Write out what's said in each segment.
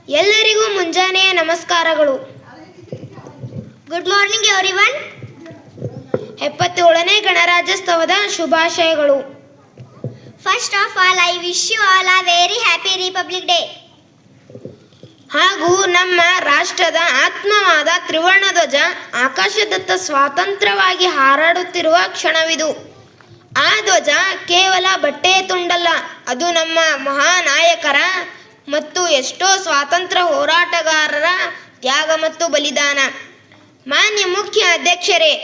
ಎಲ್ಲರಿಗೂ ಮುಂಜಾನೆಯ ನಮಸ್ಕಾರಗಳು. Good morning everyone. 77ನೇ ಗಣರಾಜ್ಯೋತ್ಸವದ ಶುಭಾಶಯಗಳು. First of all I wish you all a very happy Republic Day. ಹಾಗೂ ನಮ್ಮ ರಾಷ್ಟ್ರದ ಆತ್ಮವಾದ ತ್ರಿವರ್ಣ ಧ್ವಜ ಆಕಾಶದತ್ತ ಸ್ವಾತಂತ್ರ್ಯವಾಗಿ ಹಾರಾಡುತ್ತಿರುವ ಕ್ಷಣವಿದು. ಆ ಧ್ವಜ ಕೇವಲ ಬಟ್ಟೆಯ ತುಂಡಲ್ಲ, ಅದು ನಮ್ಮ ಮಹಾನಾಯಕರ ಮತ್ತು ಎಷ್ಟೋ ಸ್ವಾತಂತ್ರ್ಯ ಹೋರಾಟಗಾರರ ತ್ಯಾಗ ಮತ್ತು ಬಲಿದಾನ. ಮಾನ್ಯ ಮುಖ್ಯ ಅಧ್ಯಕ್ಷರೇ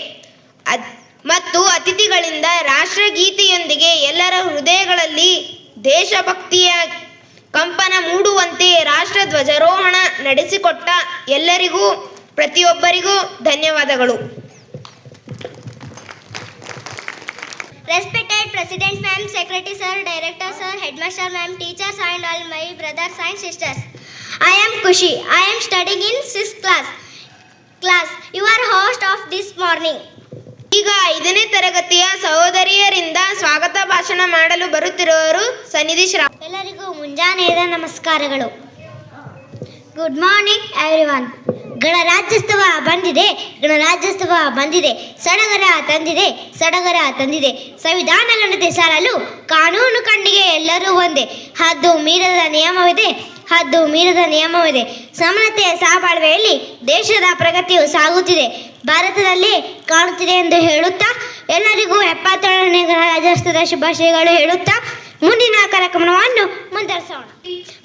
ಮತ್ತು ಅತಿಥಿಗಳಿಂದ ರಾಷ್ಟ್ರಗೀತೆಯೊಂದಿಗೆ ಎಲ್ಲರ ಹೃದಯಗಳಲ್ಲಿ ದೇಶಭಕ್ತಿಯ ಕಂಪನ ಮೂಡುವಂತೆ ರಾಷ್ಟ್ರ ಧ್ವಜಾರೋಹಣ ನಡೆಸಿಕೊಟ್ಟ ಎಲ್ಲರಿಗೂ ಪ್ರತಿಯೊಬ್ಬರಿಗೂ ಧನ್ಯವಾದಗಳು. Respected President Ma'am, Secretary Sir, Director Sir, Headmaster Ma'am, teachers and all my brothers and sisters. I am Kushi. I am studying in 6th class. You are host of this morning. ಈಗ 5ನೇ ತರಗತಿಯ ಸಹೋದರಿಯರಿಂದ ಸ್ವಾಗತ ಭಾಷಣ ಮಾಡಲು ಬರುತ್ತಿರುವವರು ಸನ್ನಿಧಿ ಶ್ರಾವ್. ಎಲ್ಲರಿಗೂ ಮುಂಜಾನೆಯ ನಮಸ್ಕಾರಗಳು. Good morning everyone. ಗಣರಾಜ್ಯೋತ್ಸವ ಬಂದಿದೆ, ಸಡಗರ ತಂದಿದೆ. ಸಂವಿಧಾನ ಗಣತೆ ಸಾರಲು ಕಾನೂನು ಕಣ್ಣಿಗೆ ಎಲ್ಲರೂ ಒಂದೇ. ಹದ್ದು ಮೀರದ ನಿಯಮವಿದೆ. ಸಮಾನತೆಯ ಸಹಬಾಳ್ವೆಯಲ್ಲಿ ದೇಶದ ಪ್ರಗತಿಯು ಸಾಗುತ್ತಿದೆ, ಭಾರತದಲ್ಲಿ ಕಾಣುತ್ತಿದೆ ಎಂದು ಹೇಳುತ್ತಾ ಎಲ್ಲರಿಗೂ 77ನೇ ಗಣರಾಜ್ಯೋತ್ಸವದ ಶುಭಾಶಯಗಳು ಹೇಳುತ್ತಾ ಮುಂದಿನ ಕಾರ್ಯಕ್ರಮವನ್ನು ಮುಂದುವರಿಸೋಣ.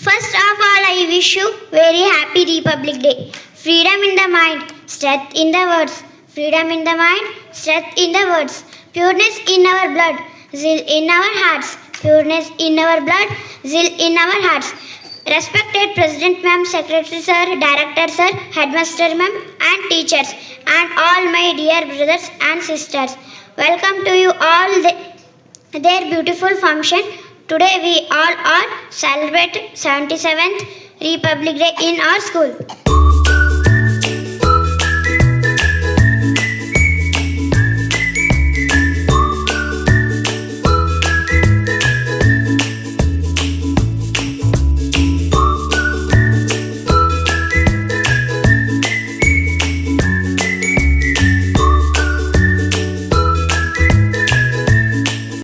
First of all I wish you very happy Republic Day. Freedom in the mind, strength in the words. Freedom in the mind, strength in the words. Pureness in our blood, zeal in our hearts. Pureness in our blood, zeal in our hearts. Respected President Ma'am, Secretary Sir, Director Sir, Headmaster Ma'am and teachers and all my dear brothers and sisters. Welcome to you all their beautiful function. Today we all are celebrate 77th Republic Day in our school.